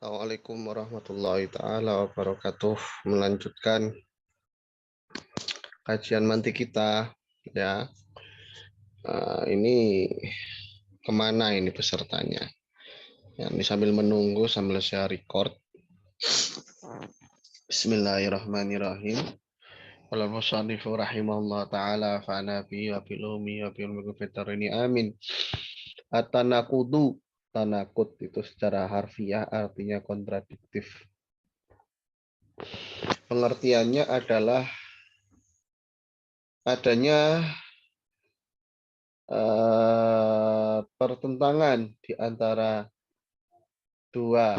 Assalamualaikum warahmatullahi taala wabarakatuh. Melanjutkan kajian mantik kita ya. Ini kemana ini pesertanya? Ya, ini sambil menunggu sambil saya record. Bismillahirrahmanirrahim. Qala al-musannifu rahimahullah taala fa nabi wa bil umi wa bil ini amin. Atanakudu, tanakut itu secara harfiah artinya kontradiktif. Pengertiannya adalah adanya pertentangan di antara dua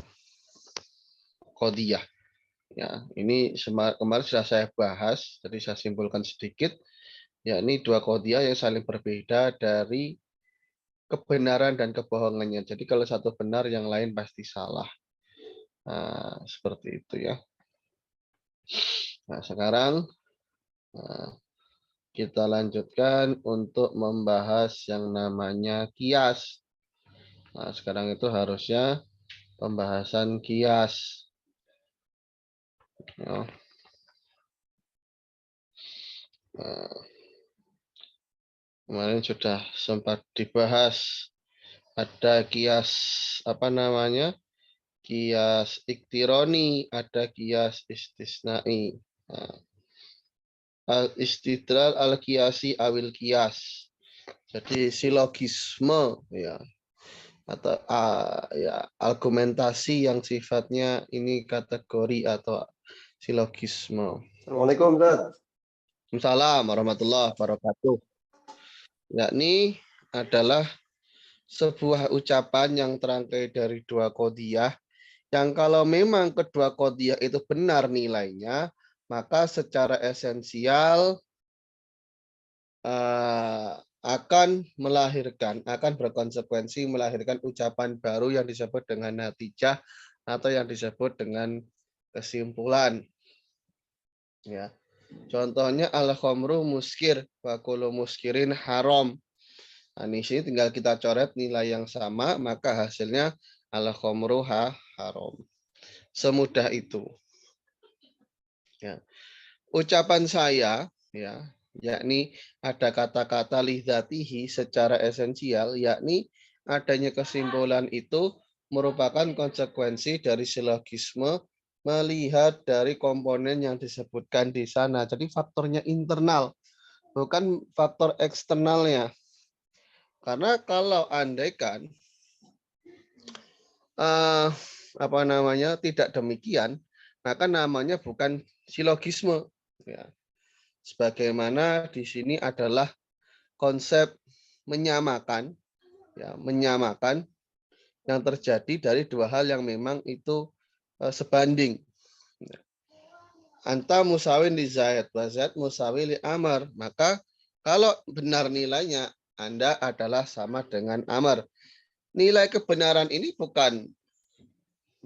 qadiyah. Ya, ini kemarin sudah saya bahas, jadi saya simpulkan sedikit. Yakni dua qadiyah yang saling berbeda dari kebenaran dan kebohongannya. Jadi kalau satu benar, yang lain pasti salah. Nah, seperti itu ya. Nah, sekarang kita lanjutkan untuk membahas yang namanya kias. Nah, sekarang itu harusnya pembahasan kias. Ya. Nah, kemarin sudah sempat dibahas. Ada kias apa namanya? Kias iktironi, ada kias istisnai. Nah, al-istidlal al-kiasi awil kias. Jadi silogisme ya atau ya argumentasi yang sifatnya ini kategori atau silogisme. Assalamualaikum, Ustaz. Waalaikumsalam warahmatullahi wabarakatuh. Yakni adalah sebuah ucapan yang terangkai dari dua qadiyah yang kalau memang kedua qadiyah itu benar nilainya, maka secara esensial akan berkonsekuensi melahirkan ucapan baru yang disebut dengan natijah atau yang disebut dengan kesimpulan. Ya. Contohnya al-khamru muskir wa kullu muskirin haram. Nah, di sini tinggal kita coret nilai yang sama, maka hasilnya al-khamru haram. Semudah itu. Ya. Ucapan saya ya, yakni ada kata-kata lidzatihi secara esensial, yakni adanya kesimpulan itu merupakan konsekuensi dari silogisme melihat dari komponen yang disebutkan di sana. Jadi faktornya internal, bukan faktor eksternalnya. Karena kalau andaikan tidak demikian, maka namanya bukan silogisme. Ya. Sebagaimana di sini adalah konsep menyamakan, ya, menyamakan yang terjadi dari dua hal yang memang itu sebanding. Anta musawin li Zaid, wa Zaid musawin li Amr. Maka kalau benar nilainya, Anda adalah sama dengan Amr. Nilai kebenaran ini bukan,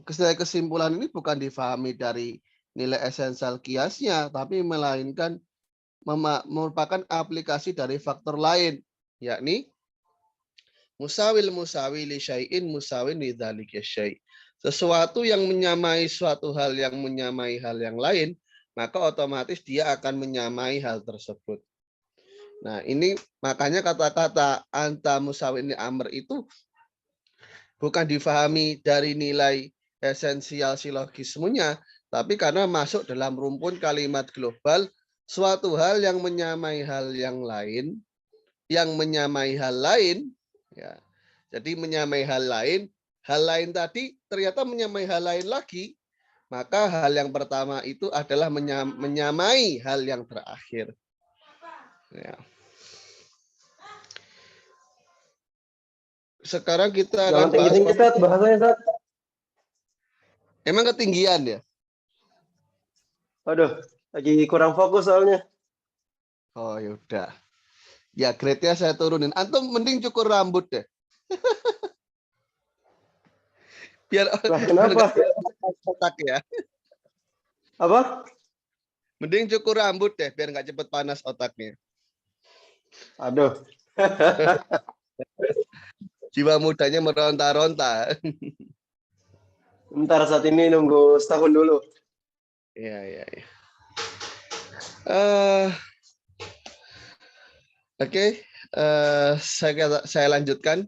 kesimpulan ini bukan difahami dari nilai esensial kiasnya, tapi melainkan merupakan aplikasi dari faktor lain, yakni musawil musawili syai'in musawin li dzalika syai'. Sesuatu yang menyamai suatu hal yang menyamai hal yang lain, maka otomatis dia akan menyamai hal tersebut. Nah, ini makanya kata-kata anta musawin li amr itu bukan difahami dari nilai esensial silogismenya, tapi karena masuk dalam rumpun kalimat global suatu hal yang menyamai hal yang lain, ya. Jadi menyamai hal lain tadi ternyata menyamai hal lain lagi, maka hal yang pertama itu adalah menyamai hal yang terakhir. Ya. Sekarang kita Jangan akan bahas tinggi-tinggi, Ustaz, bahasanya, Ustaz. Emang ketinggian ya? Aduh, lagi kurang fokus soalnya. Oh yaudah. Ya grade-nya saya turunin. Antum mending cukur rambut deh. biar Lah, kenapa? otak ya. Apa? Mending cukur rambut deh biar nggak cepet panas otaknya. Aduh. Jiwa mudanya meronta-ronta. Bentar, saat ini nunggu setahun dulu. Iya, iya, iya. Eh, Oke, saya lanjutkan.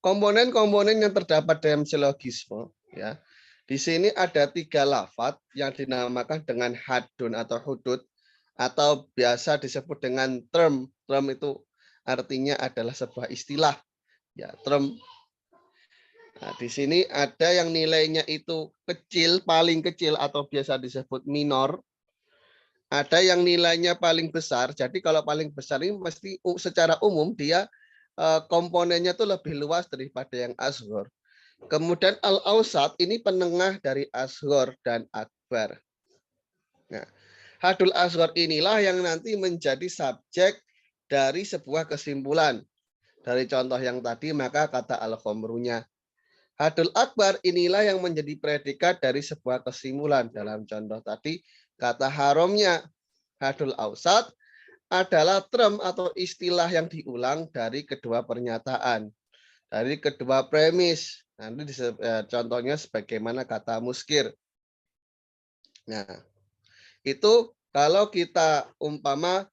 Komponen-komponen yang terdapat dalam silogisme, ya. Di sini ada 3 lafadz yang dinamakan dengan hadun atau hudud, atau biasa disebut dengan term. Term itu artinya adalah sebuah istilah, ya, term. Nah, di sini ada yang nilainya itu kecil, paling kecil atau biasa disebut minor. Ada yang nilainya paling besar. Jadi kalau paling besar ini mesti secara umum dia komponennya itu lebih luas daripada yang asghar. Kemudian al-ausat ini penengah dari asghar dan akbar. Nah, hadul asghar inilah yang nanti menjadi subjek dari sebuah kesimpulan. Dari contoh yang tadi maka kata al-khomrunya. Hadul akbar inilah yang menjadi predikat dari sebuah kesimpulan. Dalam contoh tadi kata haramnya. Hadul ausat adalah term atau istilah yang diulang dari kedua pernyataan, dari kedua premis. Nanti contohnya sebagaimana kata muskir. Nah, itu kalau kita umpama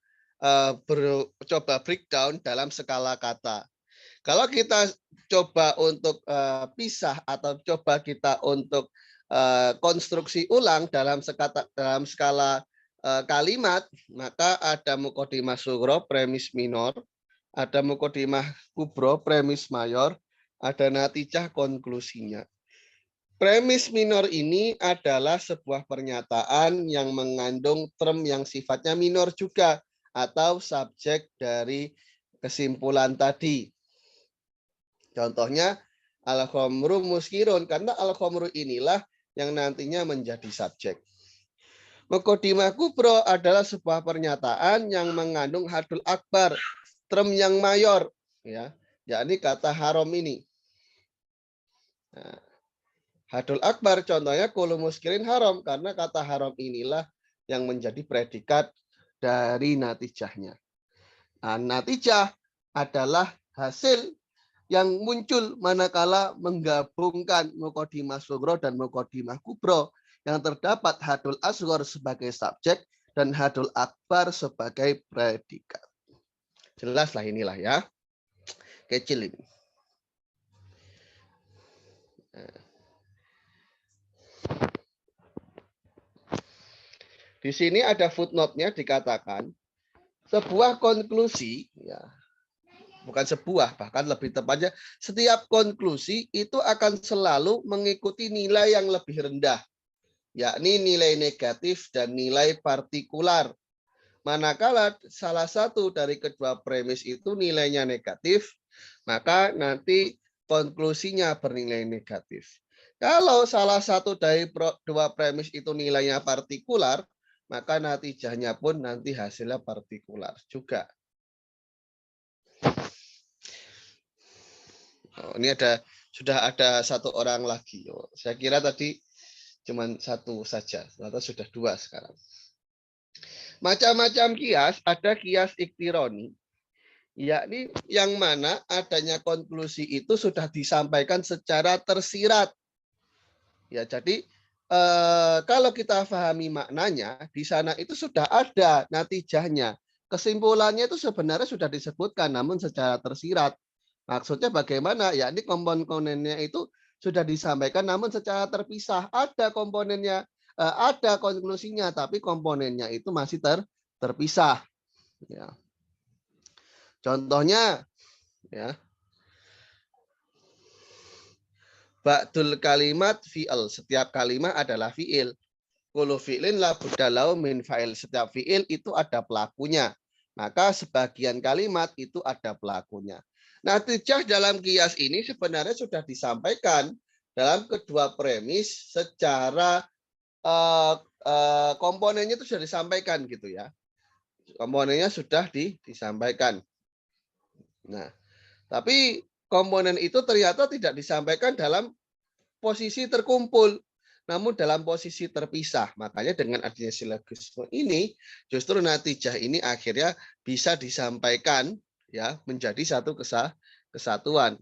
coba breakdown dalam skala kata. Kalau kita coba untuk pisah atau coba kita untuk konstruksi ulang dalam skala kalimat, maka ada mukodimah sugro, premis minor, ada mukodimah kubro, premis mayor, ada natijah konklusinya. Premis minor ini adalah sebuah pernyataan yang mengandung term yang sifatnya minor juga, atau subjek dari kesimpulan tadi. Contohnya al-khomru muskirun, karena al-khomru inilah yang nantinya menjadi subjek. Mukodimah kubro adalah sebuah pernyataan yang mengandung hadul akbar, term yang mayor, ya, yakni kata haram ini. Nah, hadul akbar contohnya kulu muskirin haram, karena kata haram inilah yang menjadi predikat dari natijahnya. Nah, natijah adalah hasil yang muncul manakala menggabungkan mukodimah sugro dan mukodimah kubro yang terdapat hadul asghar sebagai subjek dan hadul akbar sebagai predikat. Jelaslah inilah ya. Kecil ini. Di sini ada footnote-nya dikatakan sebuah konklusi, ya, bukan sebuah, bahkan lebih tepatnya setiap konklusi itu akan selalu mengikuti nilai yang lebih rendah, yakni nilai negatif dan nilai partikular. Manakala salah satu dari kedua premis itu nilainya negatif, maka nanti konklusinya bernilai negatif. Kalau salah satu dari dua premis itu nilainya partikular, maka natijahnya pun nanti hasilnya partikular juga. Oh, ini sudah ada satu orang lagi. Oh, saya kira tadi cuma satu saja, ternyata sudah dua sekarang. Macam-macam kias, ada kias iktironi, yakni yang mana adanya konklusi itu sudah disampaikan secara tersirat. Ya, jadi kalau kita pahami maknanya, di sana itu sudah ada natijahnya. Kesimpulannya itu sebenarnya sudah disebutkan, namun secara tersirat. Maksudnya bagaimana? Ya, ini komponennya itu sudah disampaikan, namun secara terpisah. Ada komponennya, ada konklusinya, tapi komponennya itu masih terpisah. Ya. Contohnya, ya, ba'dul kalimat fi'il. Setiap kalimat adalah fi'il. Kullu fi'lin la budda lahu min fa'il. Setiap fi'il itu ada pelakunya. Maka sebagian kalimat itu ada pelakunya. Natijah dalam kias ini sebenarnya sudah disampaikan dalam kedua premis secara komponennya itu sudah disampaikan gitu ya. Komponennya sudah disampaikan. Nah, tapi komponen itu ternyata tidak disampaikan dalam posisi terkumpul, namun dalam posisi terpisah. Makanya dengan adanya silogisme ini, justru natijah ini akhirnya bisa disampaikan ya menjadi satu kesatuan.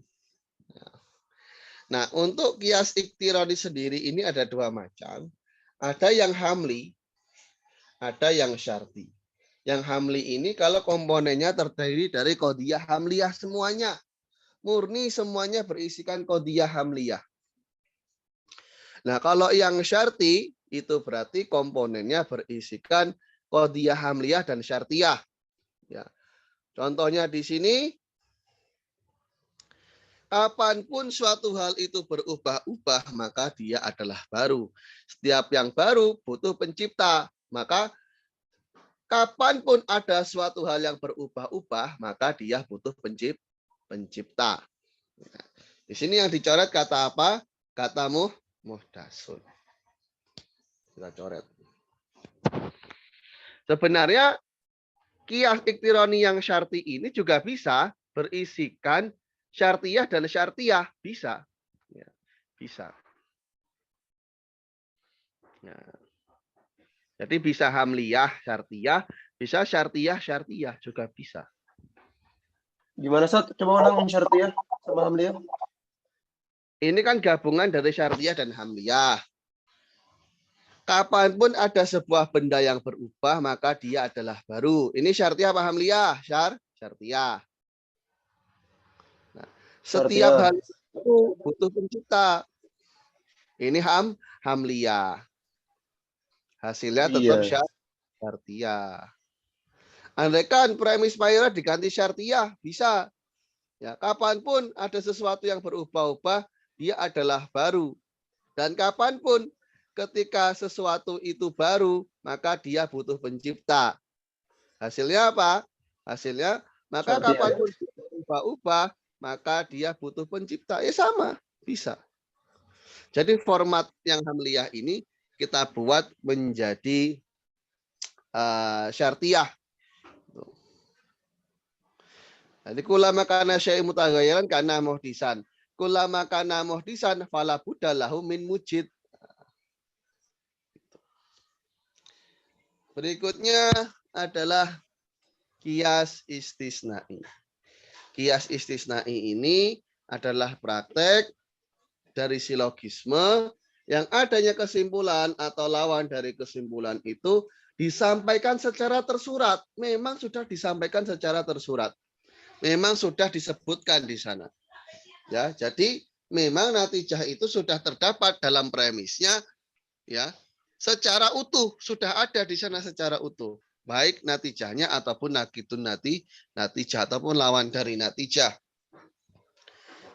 Nah, untuk kias iktironi sendiri ini ada dua macam. Ada yang hamli, ada yang syarti. Yang hamli ini kalau komponennya terdiri dari kodiyah hamliyah semuanya. Murni semuanya berisikan kodiyah hamliyah. Nah, kalau yang syarti itu berarti komponennya berisikan kodiyah hamliyah dan syartiyah. Ya. Contohnya di sini, kapanpun suatu hal itu berubah-ubah, maka dia adalah baru. Setiap yang baru butuh pencipta. Maka kapanpun ada suatu hal yang berubah-ubah, maka dia butuh pencipta. Nah, di sini yang dicoret kata apa? Kata muhdasun. Kita coret. Sebenarnya kias iktironi yang syarti ini juga bisa berisikan syartiyah dan syartiyah. Bisa. Ya, bisa. Nah, jadi bisa hamliyah, syartiyah. Bisa syartiyah, syartiyah. Juga bisa. Gimana, Sat? Coba ulang syartiyah sama hamliyah. Ini kan gabungan dari syartiyah dan hamliyah. Kapanpun ada sebuah benda yang berubah, maka dia adalah baru. Ini syartiyah apa hamliyah? Syartiyah. Nah, setiap Syartiyah. hal itu butuh pencipta. Ini hamliyah. Hasilnya tetap Iya. syartiyah. Andaikan premis mayoritas diganti syartiyah, bisa. Ya, kapanpun ada sesuatu yang berubah-ubah, dia adalah baru. Dan kapanpun ketika sesuatu itu baru, maka dia butuh pencipta. Hasilnya apa? Hasilnya, maka Syartiyah. kapanpun berubah-ubah, maka dia butuh pencipta. Ya sama, bisa. Jadi format yang hamliyah ini kita buat menjadi syartiyah. Jadi kulama kana syai'un mutaghayyiran kana muhdisan. Kulama kana muhdisan fala budda lahu min mujid. Berikutnya adalah kias istisnai. Kias istisnai ini adalah praktek dari silogisme yang adanya kesimpulan atau lawan dari kesimpulan itu disampaikan secara tersurat. Memang sudah disampaikan secara tersurat. Memang sudah disebutkan di sana. Ya, jadi memang natijah itu sudah terdapat dalam premisnya, ya, secara utuh sudah ada di sana secara utuh, baik natijahnya ataupun nakidun natijah ataupun lawan dari natijah.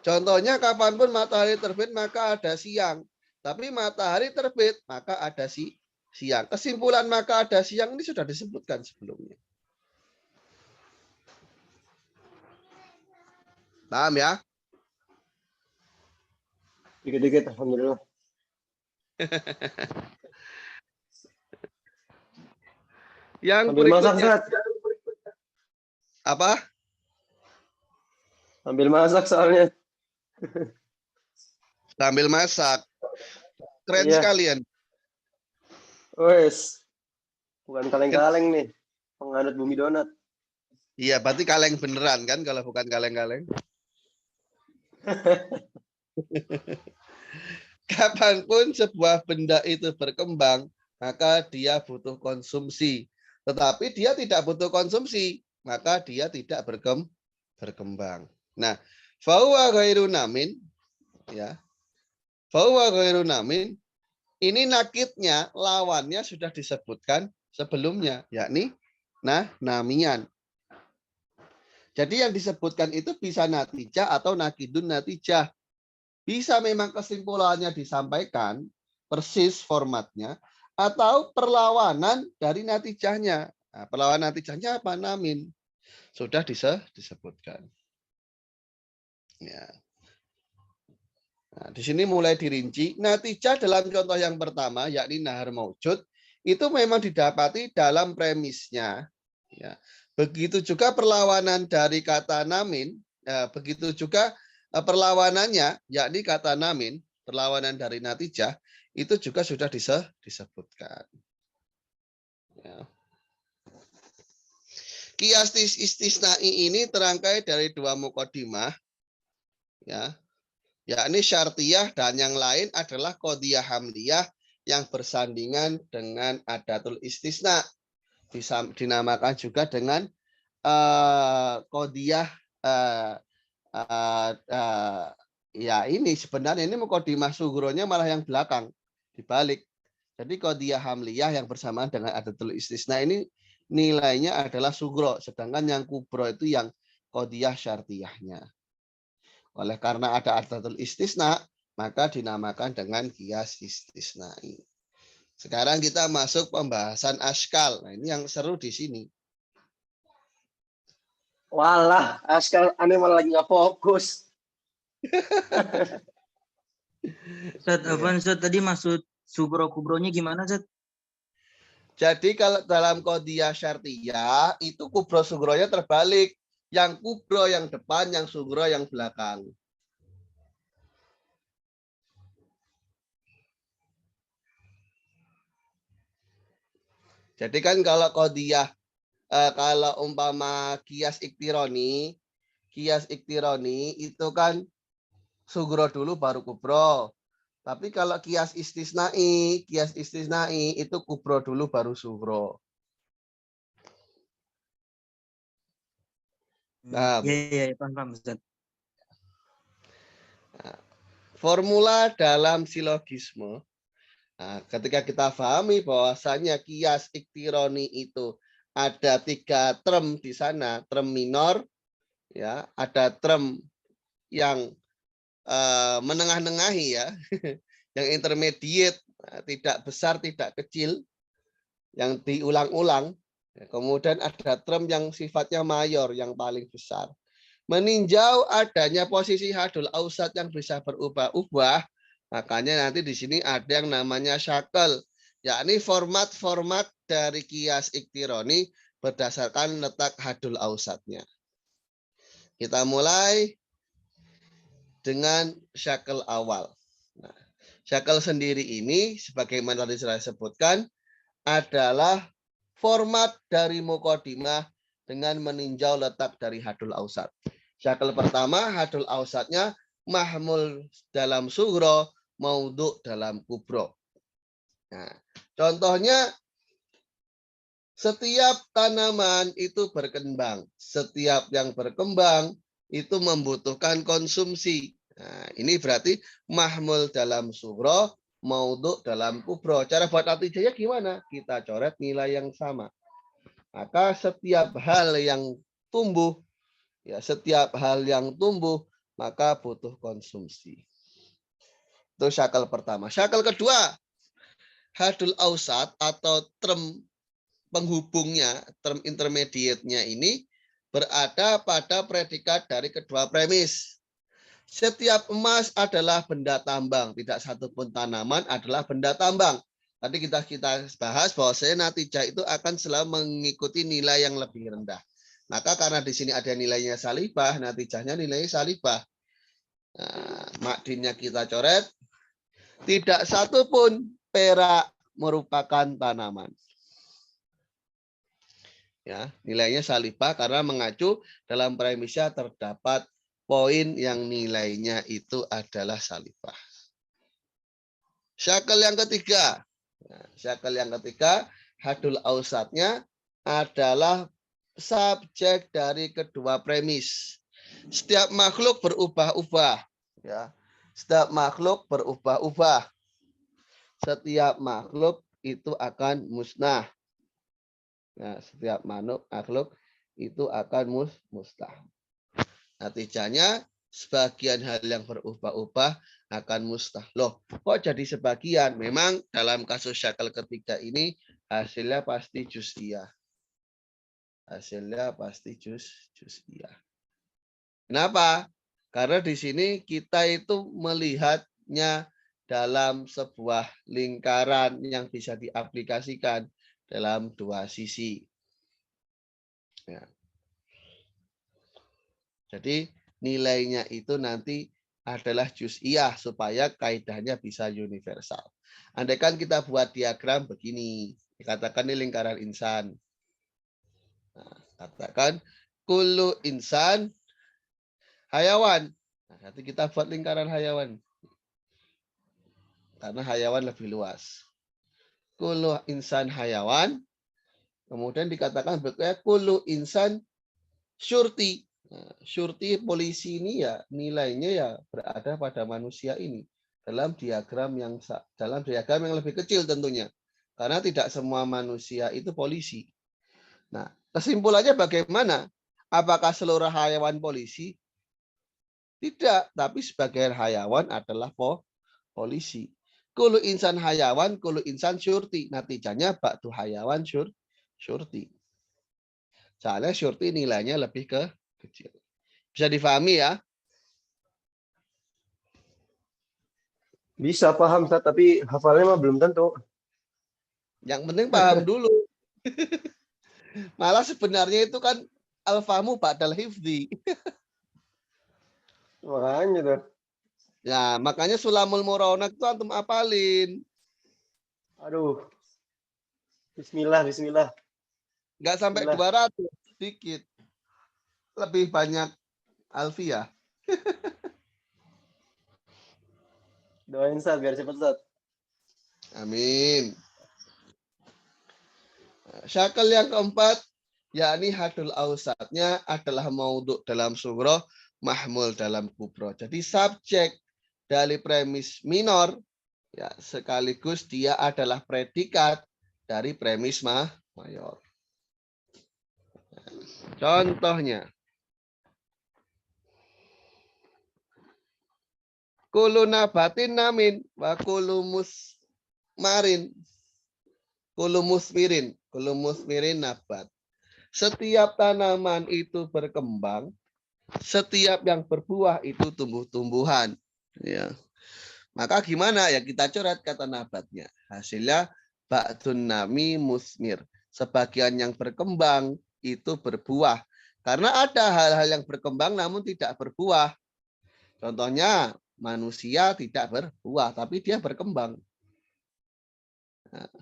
Contohnya kapanpun matahari terbit maka ada siang, tapi matahari terbit maka ada siang. Kesimpulan maka ada siang ini sudah disebutkan sebelumnya. Paham ya? Dikit-dikit, alhamdulillah. Yang Ambil masak, berikutnya Sat. apa? Ambil masak soalnya. Sambil masak. Keren Iya. sekalian. Wes. Bukan kaleng-kaleng nih. Penganut bumi donat. Iya, berarti kaleng beneran kan kalau bukan kaleng-kaleng. Kapanpun sebuah benda itu berkembang, maka dia butuh konsumsi. Tetapi dia tidak butuh konsumsi, maka dia tidak berkembang. Nah, fahuwa ghairu namin, ya. Fahuwa ghairu namin, ini nakitnya, lawannya sudah disebutkan sebelumnya, yakni namian. Jadi yang disebutkan itu bisa natijah atau nakidun natijah. Bisa memang kesimpulannya disampaikan, persis formatnya, atau perlawanan dari natijahnya. Nah, perlawanan natijahnya apa? Namin. Sudah disebutkan. Ya. Nah, di sini mulai dirinci. Natijah dalam contoh yang pertama, yakni nahar maujud, itu memang didapati dalam premisnya. Ya. Begitu juga perlawanan dari kata namin, begitu juga perlawanannya, yakni kata namin, perlawanan dari natijah, itu juga sudah disebutkan. Ya. Kias istisnai ini terangkai dari dua mukodimah, ya. yakni syartiyah dan yang lain adalah qadhiyah hamliyah yang bersandingan dengan adatul istisna. Bisa dinamakan juga dengan qadhiyah ya ini sebenarnya ini muqaddimah sughronya malah yang belakang dibalik. Jadi qadhiyah hamliyah yang bersamaan dengan adatul istisna ini nilainya adalah sughro, sedangkan yang kubro itu yang qadhiyah syartiyahnya. Oleh karena ada adatul istisna, maka dinamakan dengan qiyas istisnai. Sekarang kita masuk pembahasan askal. Nah, ini yang seru di sini. Walah, sekarang aneh malah lagi nggak fokus. Ustaz, Afwan, Ustaz, tadi maksud sugro kubronya gimana, Ustaz? Jadi kalau dalam qadhiyah syartiyah itu kubro sugronya terbalik. Yang kubro yang depan, yang sugro yang belakang. Jadi kan kalau qadhiyah kalau umpama kias iktironi itu kan sugro dulu baru kubro. Tapi kalau kias istisnai itu kubro dulu baru sugro. Nah, Iya, paham, Ustaz. formula dalam silogisme. Nah, ketika kita pahami bahwasanya kias iktironi itu ada 3 term di sana, term minor, ya, ada term yang menengah-nengahi ya, yang intermediate, tidak besar, tidak kecil, yang diulang-ulang. Kemudian ada term yang sifatnya mayor, yang paling besar. Meninjau adanya posisi hadul ausat yang bisa berubah-ubah, makanya nanti di sini ada yang namanya syakel, yakni format-format dari kias iktironi berdasarkan letak hadul ausatnya. Kita mulai dengan syakel awal. Nah, syakel sendiri ini, sebagaimana tadi saya sebutkan, adalah format dari muqaddimah dengan meninjau letak dari hadul ausat. Syakel pertama, hadul ausatnya mahmul dalam sugro, maudhu dalam kubro. Nah, contohnya, setiap tanaman itu berkembang. Setiap yang berkembang itu membutuhkan konsumsi. Nah, ini berarti mahmul dalam sugro, maudhu dalam kubro. Cara buat natijahnya gimana? Kita coret nilai yang sama. Maka setiap hal yang tumbuh, ya setiap hal yang tumbuh maka butuh konsumsi. Itu syakel pertama. Syakel kedua, hadul ausat atau term penghubungnya, term intermediate-nya ini berada pada predikat dari kedua premis. Setiap emas adalah benda tambang, tidak satupun tanaman adalah benda tambang. Tadi kita bahas bahwa natijah itu akan selalu mengikuti nilai yang lebih rendah. Maka karena di sini ada nilainya salibah, natijahnya nilai salibah. Nah, makdinnya kita coret. Tidak satupun perak merupakan tanaman. Ya, nilainya salibah karena mengacu dalam premisnya terdapat poin yang nilainya itu adalah salibah. Syakel yang ketiga. Nah, syakel yang ketiga, hadul ausatnya adalah subjek dari kedua premis. Setiap makhluk berubah-ubah. Ya. Setiap makhluk berubah-ubah. Setiap makhluk itu akan musnah. Nah, setiap makhluk itu akan musnah. Natijahnya sebagian hal yang berubah-ubah akan musnah. Loh, kok jadi sebagian? Memang dalam kasus syakel ketiga ini hasilnya pasti juz'iyah. Hasilnya pasti juz'iyah. Kenapa? Karena di sini kita itu melihatnya dalam sebuah lingkaran yang bisa diaplikasikan dalam dua sisi. Ya. Jadi nilainya itu nanti adalah juz'iyah supaya kaidahnya bisa universal. Andaikan kita buat diagram begini, dikatakan ini lingkaran insan. Nah, katakan kullu insan hayawan. Nah, Nanti kita buat lingkaran hayawan. Karena hayawan lebih luas. Kullu insan hayawan. Kemudian dikatakan berikutnya kullu insan syurti. Nah, syurti polisi ini ya nilainya ya berada pada manusia ini dalam diagram yang lebih kecil tentunya. Karena tidak semua manusia itu polisi. Nah, kesimpulannya bagaimana? Apakah seluruh hayawan polisi? Tidak, tapi sebagian hayawan adalah polisi. Kulu insan hayawan, kulu insan syurti. Natijanya ba'du hayawan syurti. Soalnya syurti nilainya lebih kecil. Bisa difahami ya? Bisa paham, Ustaz, tapi hafalnya mah belum tentu. Yang penting paham dulu. Malah sebenarnya itu kan al-fahmu ba'dal hifzi. Makanya tuh. Ya, makanya sulamul muraonak itu antum apalin. Aduh. Bismillah, bismillah. Nggak sampai Bismillah. 200, sedikit. Lebih banyak alfiah. Doain, Ustaz, biar cepat, Ustaz. Amin. Syakal yang keempat, yakni hadul ausatnya adalah maudhu dalam sugro, mahmul dalam kubro. Jadi subjek dari premis minor, ya sekaligus dia adalah predikat dari premis mayor. Contohnya, kulu nabatin namin wa kulu musmarin, kulu musmirin nabat. Setiap tanaman itu berkembang, setiap yang berbuah itu tumbuh-tumbuhan. Ya. Maka gimana ya kita coret kata nabatnya. Hasilnya ba'dun nami musmir. Sebagian yang berkembang itu berbuah. Karena ada hal-hal yang berkembang namun tidak berbuah. Contohnya manusia tidak berbuah tapi dia berkembang. Nah.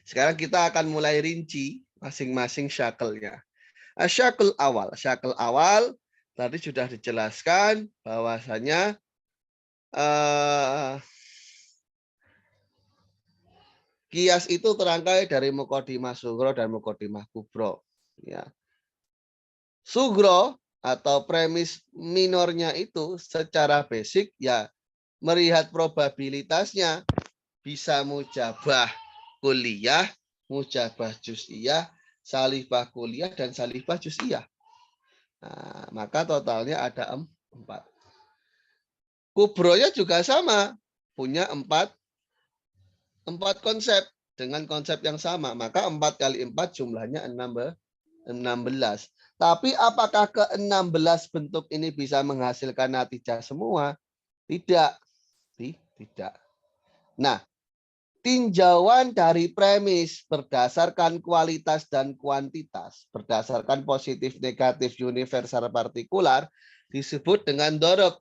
Sekarang kita akan mulai rinci masing-masing syakelnya. Syakel awal tadi sudah dijelaskan bahwasanya kias itu terangkai dari mukodimah sugro dan mukodimah kubro. Ya. Sugro atau premis minornya itu secara basic ya melihat probabilitasnya bisa mujabah kuliah, mujabah juz'iyah, salibah kuliah, dan salibah juz'iyah. Nah, maka totalnya ada 4. Kubronya juga sama, punya 4 konsep dengan konsep yang sama. Maka 4 kali 4 jumlahnya 16. Tapi apakah ke-16 bentuk ini bisa menghasilkan natijah semua? Tidak. Tidak. Nah, tinjauan dari premis berdasarkan kualitas dan kuantitas, berdasarkan positif, negatif, universal, partikular, disebut dengan dorob.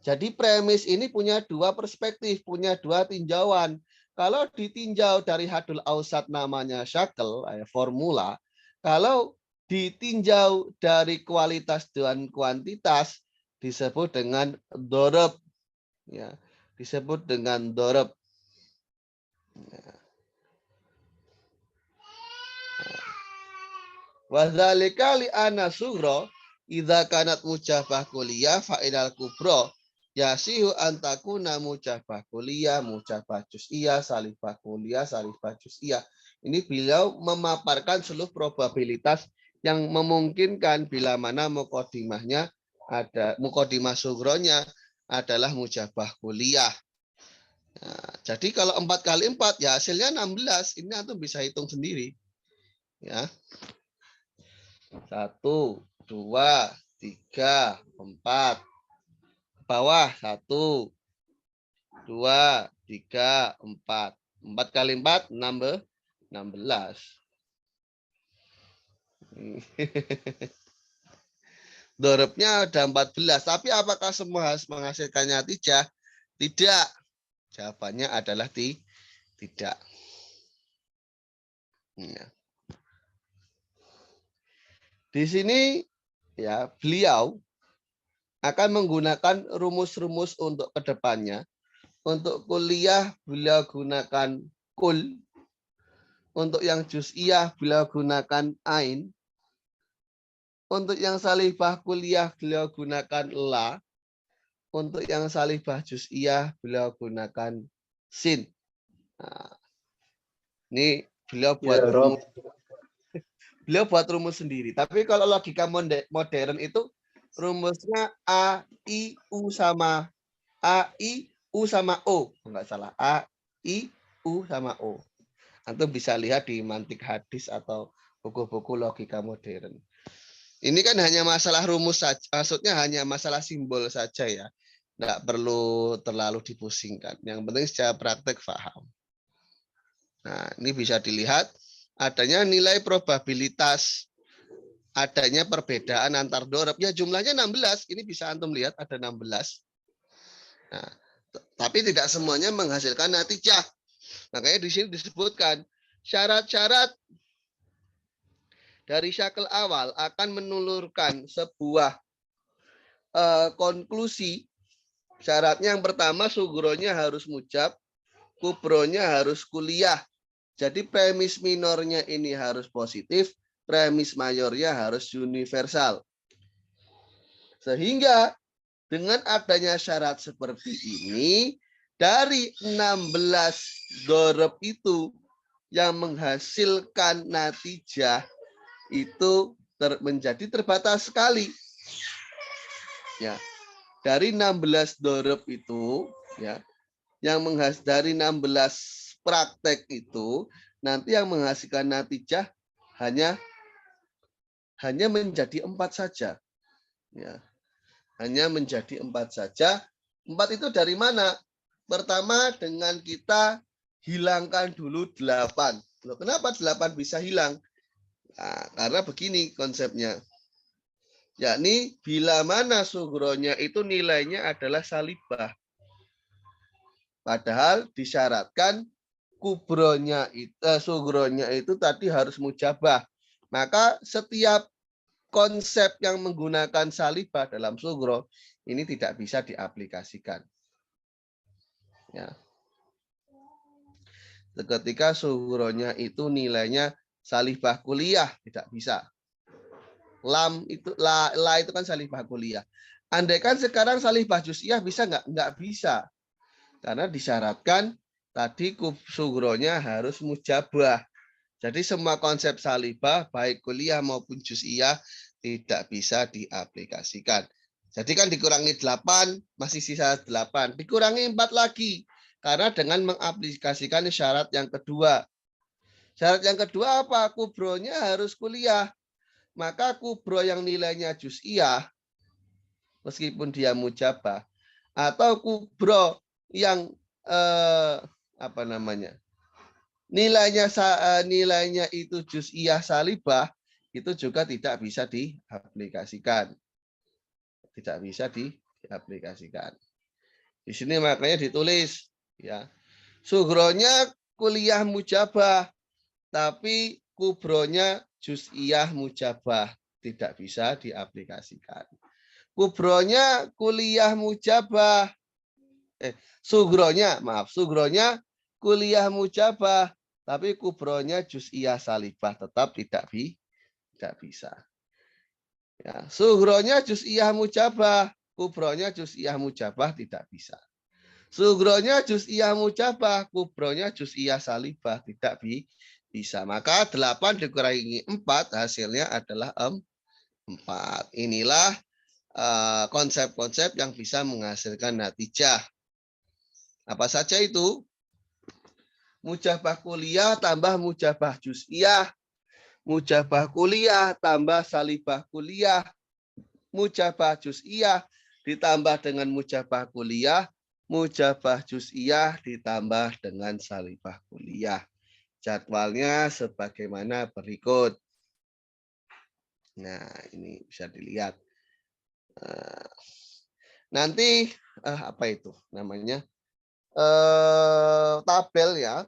Jadi premis ini punya 2 perspektif, punya 2 tinjauan. Kalau ditinjau dari hadul ausat namanya syakel, formula. Kalau ditinjau dari kualitas dan kuantitas, disebut dengan dorob. Ya, disebut dengan dorob. Wadzalika li anna sugro idza kanat mujabah kuliah fa'ilal kubro yasihu antakuna mujabah kuliah, mujabah juz'iyah, salibah kuliah, salibah juz'iyah. Ini beliau memaparkan seluruh probabilitas yang memungkinkan bila mana mukodimahnya ada mukodimah sugronya adalah mujabah kuliah. Nah, jadi kalau 4 kali 4 ya hasilnya 16. Ini antum bisa hitung sendiri. Ya. 1, 2, 3, 4. Bawah 1, 2, 3, 4. 4 kali 4 16. Dorobnya ada 14. Tapi apakah semua harus menghasilkan natijah? Tidak. Jawabannya adalah tidak. Ya. Di sini ya beliau akan menggunakan rumus-rumus untuk kedepannya. Untuk kuliah beliau gunakan kul. Untuk yang juz'iyah beliau gunakan ain. Untuk yang salibah kuliah beliau gunakan la. Untuk yang salibah juz'iyah beliau gunakan sin. Nah, ini beliau buat Ya, Rob. rumus. Beliau buat rumus sendiri. Tapi kalau logika modern itu rumusnya A, I, U sama A, I, U sama O. Enggak salah. A, I, U sama O. Antum bisa lihat di mantik hadis atau buku-buku logika modern. Ini kan hanya masalah rumus saja. Maksudnya hanya masalah simbol saja ya. Enggak perlu terlalu dipusingkan. Yang penting secara praktek paham. Nah, ini bisa dilihat adanya nilai probabilitas adanya perbedaan antar dorob. Ya jumlahnya 16. Ini bisa antum lihat ada 16. Nah, tapi tidak semuanya menghasilkan natijah. Makanya di sini disebutkan syarat-syarat dari syakel awal akan menulurkan sebuah konklusi. Syaratnya yang pertama sugronya harus mujab, kubronya harus kuliah. Jadi premis minornya ini harus positif, premis mayornya harus universal. Sehingga dengan adanya syarat seperti ini, dari 16 dorob itu yang menghasilkan natijah itu menjadi terbatas sekali. Ya, dari 16 dorob itu, ya, yang dari 16 praktek itu, nanti yang menghasilkan natijah hanya menjadi 4 saja. Ya, hanya menjadi 4 saja. 4 itu dari mana? Pertama dengan kita hilangkan dulu 8. Loh, kenapa 8 bisa hilang? Nah, karena begini konsepnya. Yakni bila mana sugronya itu nilainya adalah salibah. Padahal disyaratkan kubronya sugronya itu tadi harus mujabah. Maka setiap konsep yang menggunakan salibah dalam sugro ini tidak bisa diaplikasikan. Ya. Ketika sugronya itu nilainya salibah kuliah tidak bisa. Lam itu la itu kan salibah kuliah. Andai kan sekarang salibah juz'iyah bisa nggak? Nggak bisa. Karena disyaratkan tadi sugronya harus mujabah. Jadi semua konsep salibah baik kuliah maupun juz'iyah tidak bisa diaplikasikan. Jadi kan dikurangi 8 masih sisa 8, dikurangi 4 lagi. Karena dengan mengaplikasikan syarat yang kedua. Syarat yang kedua apa? Kubronya harus kuliah. Maka kubro yang nilainya juz'iyah, meskipun dia mujabah, atau kubro yang nilainya itu juz'iyah salibah, itu juga tidak bisa diaplikasikan. Tidak bisa diaplikasikan. Di sini makanya ditulis ya. Sugronya kuliah mujabah, tapi kubronya juz'iyah mujabah, tidak bisa diaplikasikan. Kubronya kuliah mujabah, sugronya kuliah mujabah, tapi kubronya juz'iyah salibah, tetap tidak bisa. Ya, sugronya juz'iyah mujabah, kubronya juz'iyah mujabah tidak bisa. Sugronya juz'iyah mujabah, kubronya juz'iyah salibah tidak bisa. Maka 8 dikurangi 4 hasilnya adalah 4. Inilah konsep-konsep yang bisa menghasilkan natijah. Apa saja itu? Mujabah kuliah tambah mujabah juz'iyah, mujabah kuliah tambah salibah kuliah, mujabah juz'iyah ditambah dengan mujabah kuliah, mujabah juz'iyah ditambah dengan salibah kuliah. Jadwalnya sebagaimana berikut. Nah, ini bisa dilihat. Nanti apa itu namanya? Tabel ya.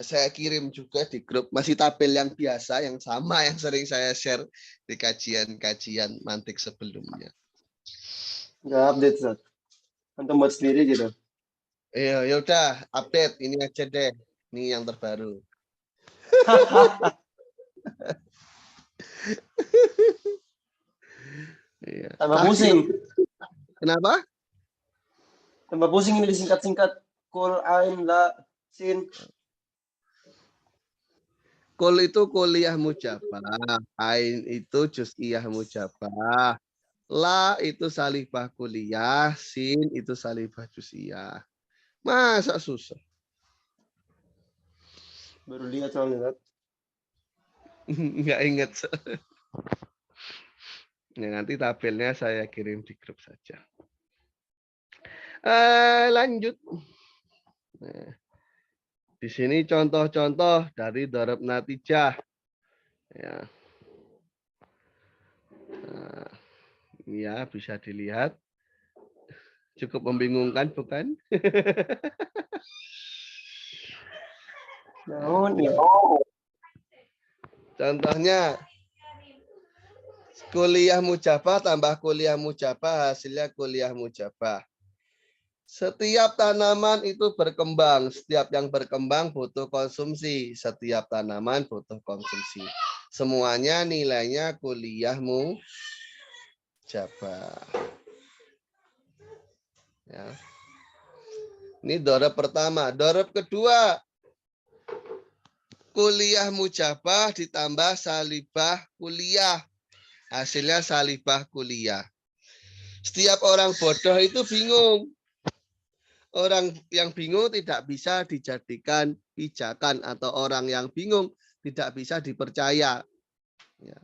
Saya kirim juga di grup, masih tabel yang biasa yang sama yang sering saya share di kajian-kajian mantik sebelumnya. Nggak update, Ustaz. Antum buat sendiri gitu. Iya, ya udah update ini aja deh. Ini yang terbaru. Iya. Tambah pusing. Kenapa? Tambah pusing ini disingkat-singkat. Kul, ain, la, sin. Kul itu kuliah mujabah. Ain itu juz'iyah mujabah. La itu salibah kuliah. Sin itu salibah juz'iyah. Masa susah? Baru lihat soalnya, Ustaz. Nggak inget. Ya, nanti tabelnya saya kirim di grup saja. Lanjut. Nah, di sini contoh-contoh dari darab natijah. Ya. Nah, ya, bisa dilihat. Cukup membingungkan, bukan? Naon ya? Contohnya, kuliah mujabah tambah kuliah mujabah, hasilnya kuliah mujabah. Setiap tanaman itu berkembang. Setiap yang berkembang butuh konsumsi. Setiap tanaman butuh konsumsi. Semuanya nilainya kuliah mujabah. Ya. Ini dorab pertama. Dorab kedua, kuliah mujabah ditambah salibah kuliah. Hasilnya salibah kuliah. Setiap orang bodoh itu bingung. Orang yang bingung tidak bisa dijadikan pijakan, atau orang yang bingung tidak bisa dipercaya. Ya.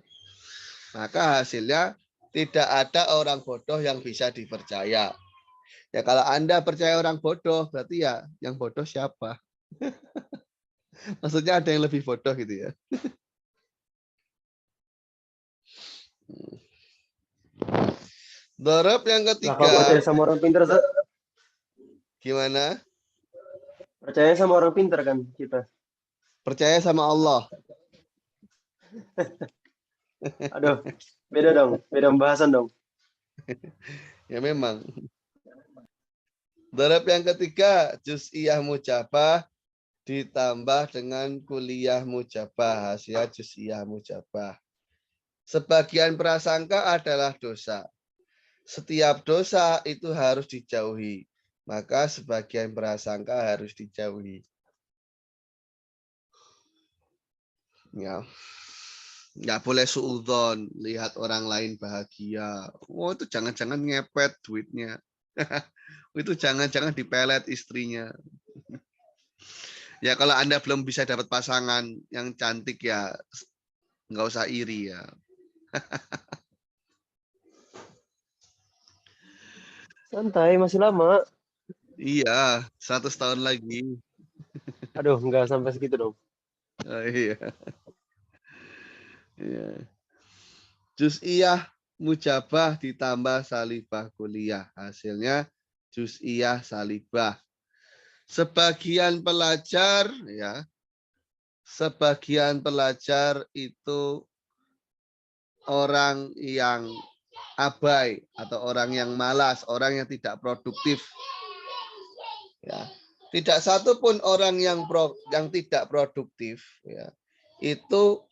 Maka hasilnya tidak ada orang bodoh yang bisa dipercaya. Ya kalau Anda percaya orang bodoh, berarti ya yang bodoh siapa? Maksudnya ada yang lebih bodoh gitu ya. Dorab yang Lah kalau ketiga, percaya sama orang pintar, Ustaz. gimana? Percaya sama orang pintar kan kita. Percaya sama Allah. Aduh, beda dong. Beda pembahasan dong. Ya memang. Dorab yang ketiga, juz'iyah mujabah ditambah dengan kuliah mujabah, hasilnya juz'iyah mujabah. Sebagian prasangka adalah dosa. Setiap dosa itu harus dijauhi. Maka sebagian prasangka harus dijauhi. Ya. Nggak boleh suudzon, lihat orang lain bahagia. Oh, itu jangan-jangan ngepet duitnya. Itu jangan-jangan dipelet istrinya. Ya kalau Anda belum bisa dapat pasangan yang cantik ya nggak usah iri ya. Santai, masih lama. Iya, 100 tahun lagi. Aduh, nggak sampai segitu dong. Oh, iya. Iya. Juz'iyah mujabah ditambah salibah kuliah. Hasilnya juz'iyah salibah. Sebagian pelajar ya, sebagian pelajar itu orang yang abai atau orang yang malas, orang yang tidak produktif. Ya. Tidak satu pun orang yang tidak produktif ya, itu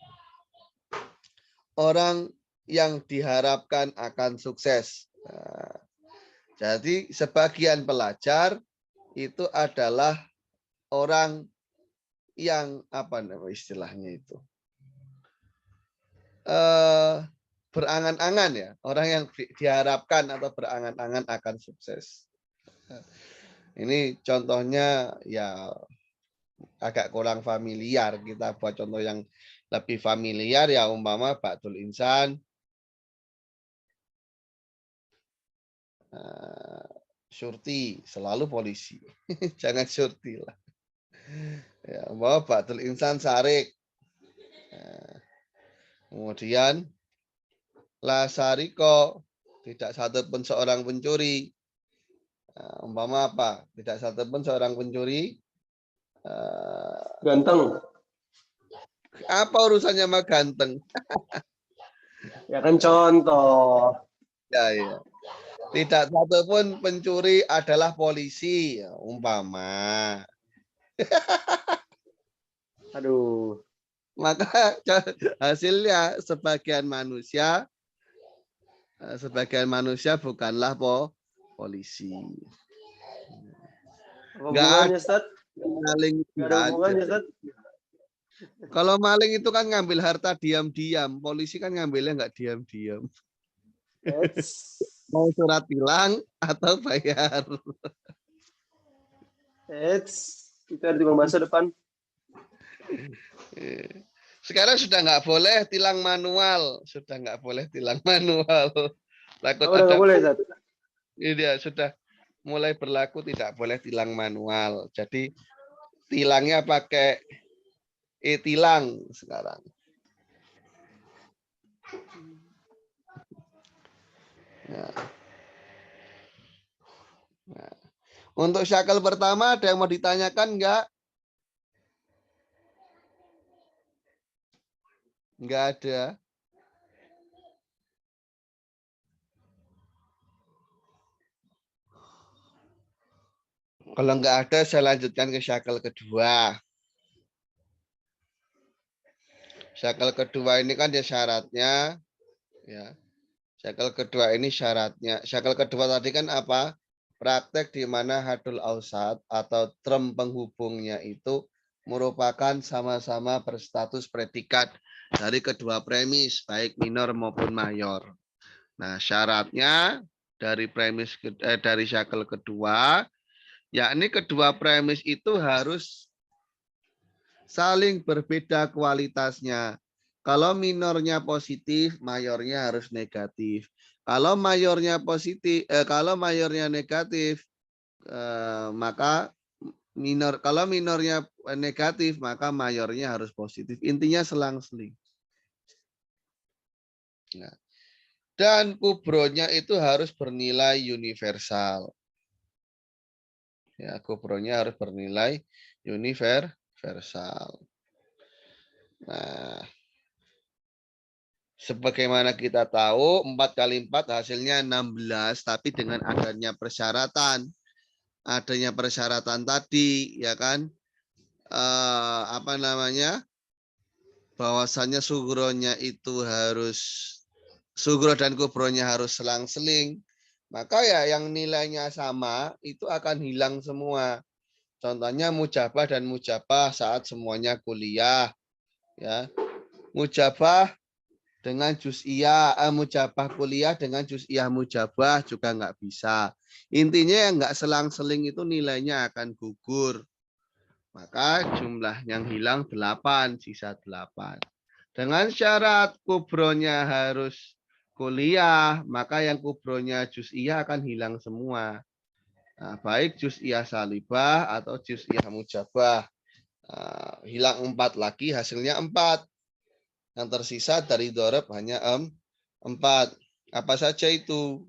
orang yang diharapkan akan sukses. Nah, jadi sebagian pelajar itu adalah orang yang apa nama istilahnya itu berangan-angan ya, orang yang diharapkan atau berangan-angan akan sukses. Ini contohnya ya agak kurang familiar. Kita buat contoh yang lebih familiar ya, umpama Ba'dul Insan, Syurti, selalu polisi. Jangan Syurti lah. Ya, umpama Ba'dul Insan Sarik. Kemudian La Sariko, tidak satu pun seorang pencuri. Umpama apa? Tidak satu pun seorang pencuri. Ganteng. Apa urusannya sama ganteng? Ya kan contoh. Ya, ya. Tidak satu pun pencuri adalah polisi. Ya, umpama. Aduh. Maka hasilnya sebagian manusia bukanlah polisi. Apa Nggak hubungannya, ada Ustaz? maling Nggak ada nggak ada. hubungannya, Ustaz? Kalau maling itu kan ngambil harta diam-diam, polisi kan ngambilnya nggak diam-diam. Eits. Mau surat tilang atau bayar. Eits. Itu ada di masa depan. Sekarang sudah nggak boleh tilang manual, sudah nggak boleh tilang manual. Takut Oh, udah ada nggak boleh, Ustaz? ini dia sudah mulai berlaku tidak boleh tilang manual. Jadi tilangnya pakai e-tilang sekarang. Ya. Nah. Untuk syakel pertama ada yang mau ditanyakan enggak? Enggak ada. Kalau enggak ada saya lanjutkan ke syakel kedua. Syakel kedua ini kan dia syaratnya ya. Syakel kedua ini syaratnya. Syakel kedua tadi kan apa? Praktek di mana hadul ausat atau term penghubungnya itu merupakan sama-sama berstatus predikat dari kedua premis, baik minor maupun mayor. Nah, syaratnya dari dari syakel kedua, yakni kedua premis itu harus saling berbeda kualitasnya. Kalau minornya positif, mayornya harus negatif. Kalau mayornya positif, kalau mayornya negatif, maka kalau minornya negatif, maka mayornya harus positif. Intinya selang-seling. Nah, dan kubronya itu harus bernilai universal. Ya, kubronya harus bernilai universal. Nah, sebagaimana kita tahu 4 kali 4 hasilnya 16, tapi dengan adanya persyaratan. Adanya persyaratan tadi, ya kan? Apa namanya? Bahwasannya sugronya itu harus, sugro dan kubronya harus selang-seling. Maka ya yang nilainya sama itu akan hilang semua. Contohnya mujabah dan mujabah saat semuanya kuliah. Ya, mujabah dengan juz'iyah, mujabah kuliah dengan juz'iyah mujabah juga nggak bisa. Intinya yang nggak selang-seling itu nilainya akan gugur. Maka jumlah yang hilang 8, sisa 8. Dengan syarat kubronya harus kuliah, maka yang kubronya juz'iyah akan hilang semua. Nah, baik juz'iyah salibah atau juz'iyah mujabah. Hilang 4 lagi, hasilnya 4. Yang tersisa dari dhorob hanya 4. Apa saja itu?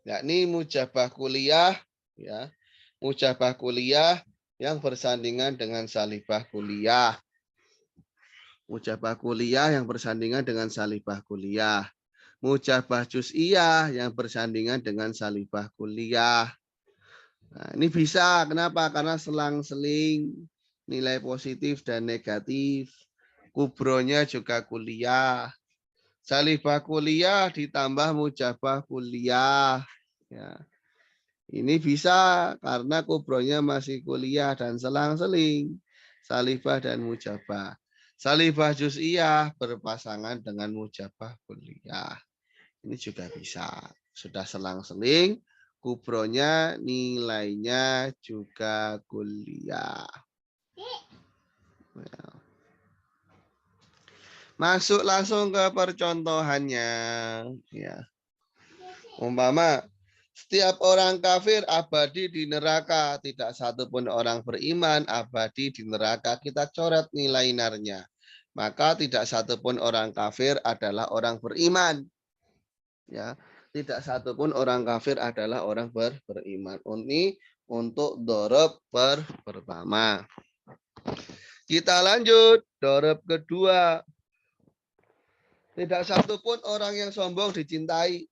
Yakni mujabah kuliah, ya, mujabah kuliah yang bersandingan dengan salibah kuliah. Mujabah kuliah yang bersandingan dengan salibah kuliah. Mujabah juz'iyah yang bersandingan dengan salibah kuliah. Nah, ini bisa. Kenapa? Karena selang-seling nilai positif dan negatif. Kubronya juga kuliah. Salibah kuliah ditambah mujabah kuliah. Ya. Ini bisa karena kubronya masih kuliah dan selang-seling. Salibah dan mujabah. Salibah juz'iyah berpasangan dengan mujabah kuliah. Ini juga bisa. Sudah selang-seling, kubronya nilainya juga kuliah. Masuk langsung ke percontohannya. Ya. Umpama setiap orang kafir abadi di neraka, tidak satupun orang beriman abadi di neraka. Kita coret nilai narnya. Maka tidak satupun orang kafir adalah orang beriman. Ya, tidak satupun orang kafir adalah orang beriman. Ini untuk dhorob pertama. Kita lanjut dhorob kedua. Tidak satupun orang yang sombong dicintai.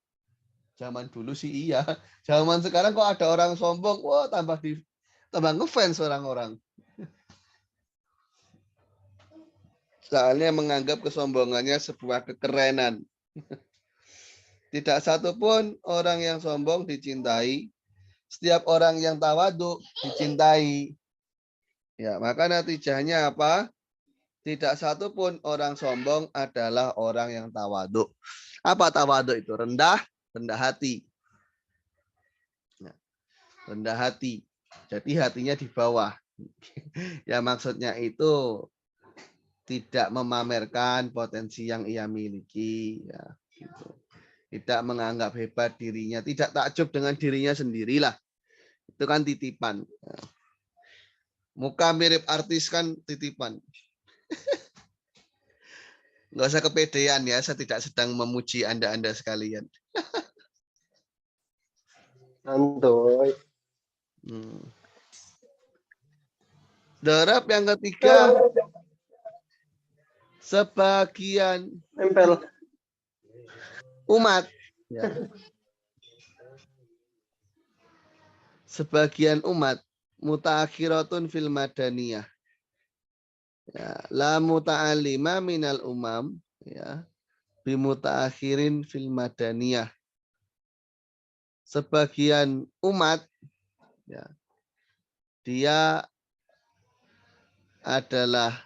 Zaman dulu sih iya. Zaman sekarang kok ada orang sombong, wah tambah ngefans orang-orang. Soalnya menganggap kesombongannya sebuah kekerenan. Tidak satu pun orang yang sombong dicintai. Setiap orang yang tawaduk dicintai. Ya, maka natijahnya apa? Tidak satu pun orang sombong adalah orang yang tawaduk. Apa tawaduk itu? Rendah hati. Ya, rendah hati. Jadi hatinya di bawah. Ya maksudnya itu tidak memamerkan potensi yang ia miliki. Ya, gitu. Tidak menganggap hebat dirinya. Tidak takjub dengan dirinya sendirilah. Itu kan titipan. Ya. Muka mirip artis kan titipan. Nggak usah kepedean ya, saya tidak sedang memuji Anda sekalian. Santuy. Dorab yang ketiga, sebagian Nempel. umat. Ya. Sebagian umat mutaakhiratun fil madaniyah. Ya, la muta'alima minal umam ya bimutaakhirin fil madaniyah. Sebagian umat ya dia adalah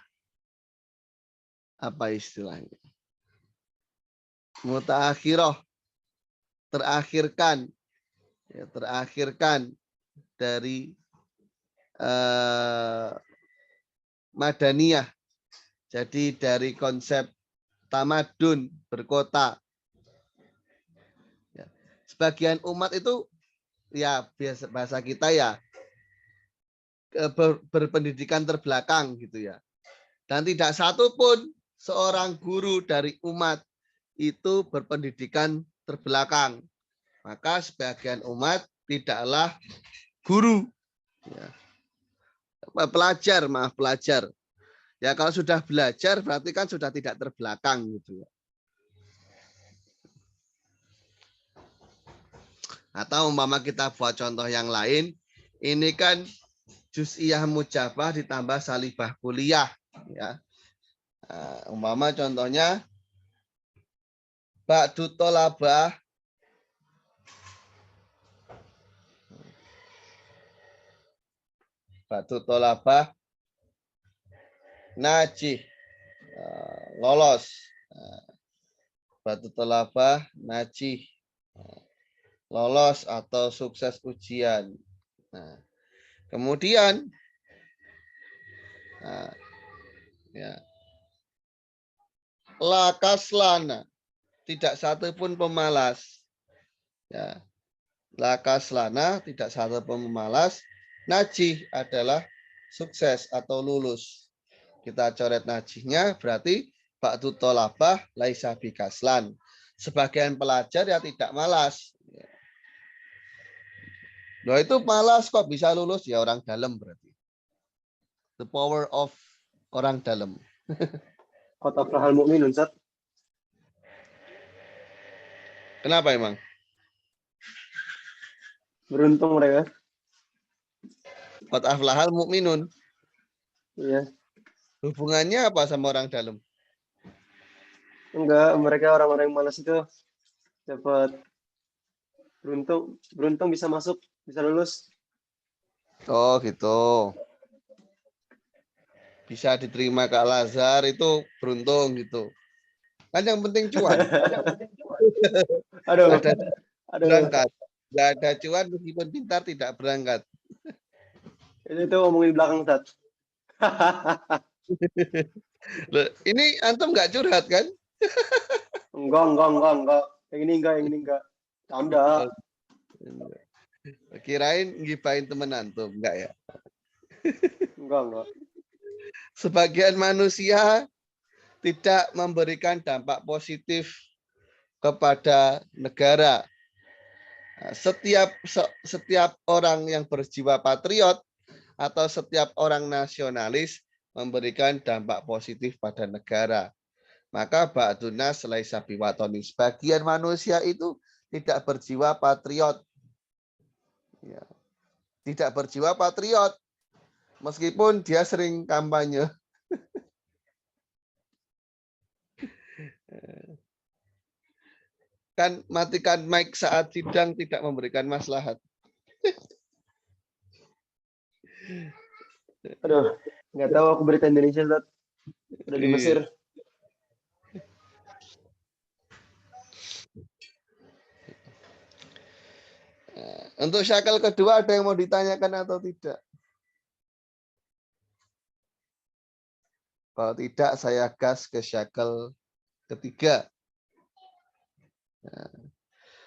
apa istilahnya? Mutaakhirah, terakhirkan ya, terakhirkan dari madaniyah. Jadi dari konsep tamadun berkota. Ya. Sebagian umat itu ya biasa bahasa kita ya berpendidikan terbelakang gitu ya. Dan tidak satu pun seorang guru dari umat itu berpendidikan terbelakang. Maka sebagian umat tidaklah guru. Ya. Pelajar. Ya kalau sudah belajar berarti kan sudah tidak terbelakang gitu ya. Atau umpama kita buat contoh yang lain, ini kan juz'iyah mujabah ditambah salibah kuliah ya. Umpama contohnya ba'du tolabah najih lolos. Ba'du tolabah najih lolos atau sukses ujian. Nah, kemudian ya, lakaslana tidak satu pun pemalas. Ya, lakaslana tidak satu pun pemalas. Najih adalah sukses atau lulus. Kita coret najihnya berarti ba'du tolabah laisa bikaslan. Sebagian pelajar ya tidak malas. Loh itu malas kok bisa lulus ya orang dalam berarti. The power of orang dalam. Qad aflahal mu'minun, Ustaz. Kenapa emang? Beruntung mereka. Qad aflahal mu'minun. Iya. Hubungannya apa sama orang dalam? Enggak, mereka orang-orang yang malas itu dapat beruntung bisa masuk, bisa lulus. Oh gitu. Bisa diterima ke Al-Azhar itu beruntung gitu. Kan yang penting cuan. Aduh. Ada Aduh. berangkat. Nggak ada cuan meskipun pintar tidak berangkat. Itu ngomongin belakang, Ustaz. Loh, ini antum nggak curhat kan? Enggak. Yang ini enggak. Canda. Kirain ngibain temen antum, enggak ya? Enggak. Sebagian manusia tidak memberikan dampak positif kepada negara. Setiap orang yang berjiwa patriot atau setiap orang nasionalis memberikan dampak positif pada negara. Maka ba'dunas laisa biwatoni. Sebagian manusia itu tidak berjiwa patriot. Ya. Tidak berjiwa patriot. Meskipun dia sering kampanye. Kan matikan mic saat sidang tidak memberikan maslahat. Aduh, nggak tahu aku berita Indonesia, Ustaz. Udah di Mesir. Untuk syakel kedua ada yang mau ditanyakan atau tidak? Kalau tidak, saya gas ke syakel ketiga.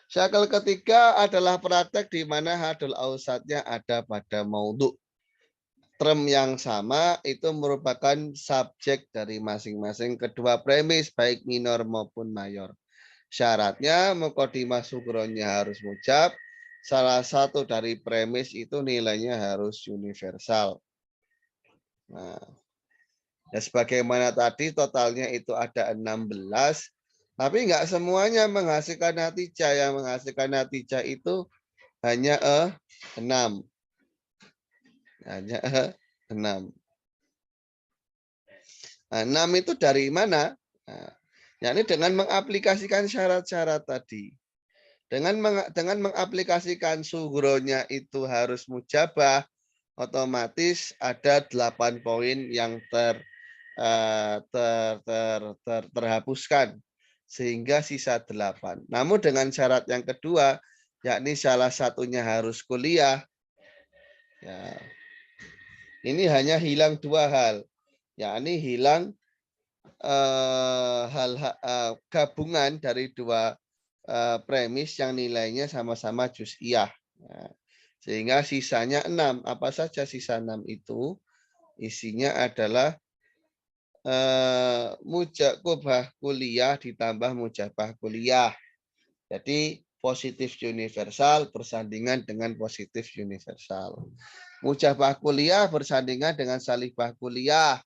Syakel ketiga adalah praktek di mana hadul ausatnya ada pada maudhu. Term yang sama itu merupakan subjek dari masing-masing kedua premis, baik minor maupun mayor. Syaratnya muqaddimah sugronnya harus mujab. Salah satu dari premis itu nilainya harus universal. Nah, ya sebagaimana tadi totalnya itu ada 16, tapi enggak semuanya menghasilkan natijah. Yang menghasilkan natijah itu hanya 6. Hanya 6. Nah, 6 itu dari mana? Nah, yakni dengan mengaplikasikan syarat-syarat tadi. Dengan mengaplikasikan sugronya itu harus mujabah, otomatis ada 8 poin yang terhapuskan sehingga sisa 8. Namun dengan syarat yang kedua, yakni salah satunya harus kuliah. Ya. Ini hanya hilang 2 hal, yakni hilang gabungan dari 2 premis yang nilainya sama-sama juz'iyah. Nah, sehingga sisanya 6. Apa saja sisa 6 itu? Isinya adalah mujabah kuliah ditambah mujabah kuliah. Jadi positif universal bersandingan dengan positif universal. Mujabah kuliah bersandingan dengan salibah kuliah.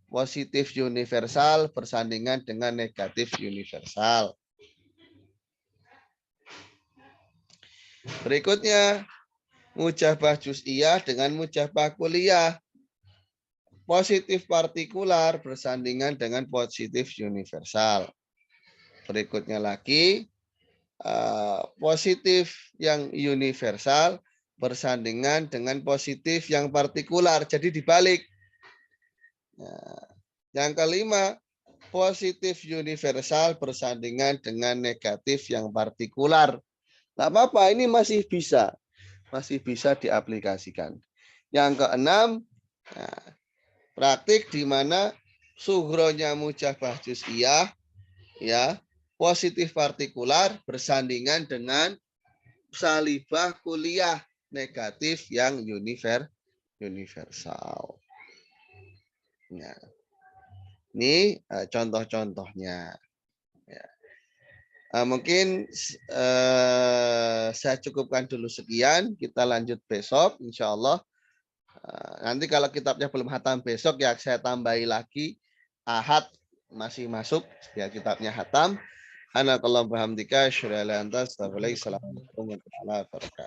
Positif universal bersandingan dengan negatif universal. Berikutnya, mujabah juz'iyah dengan mujabah kuliah. Positif partikular bersandingan dengan positif universal. Berikutnya lagi, positif yang universal bersandingan dengan positif yang partikular. Jadi dibalik. Nah, yang kelima, positif universal bersandingan dengan negatif yang partikular. Tidak apa-apa, ini masih bisa diaplikasikan. Yang keenam, nah, praktik di mana sugronya mujabah juz'iyah, ya, positif partikular bersandingan dengan salibah kuliah negatif yang universal. Nah, ini contoh-contohnya. Ya. Mungkin saya cukupkan dulu sekian. Kita lanjut besok, insya Allah. Nanti kalau kitabnya belum hatam besok ya saya tambahi lagi. Ahad masih masuk ya kitabnya hatam. Anakallahu bihamdika asyhadu an la ilaha illa anta astaghfiruka wa atubu ilaik. Assalamualaikum warahmatullahi wabarakatuh.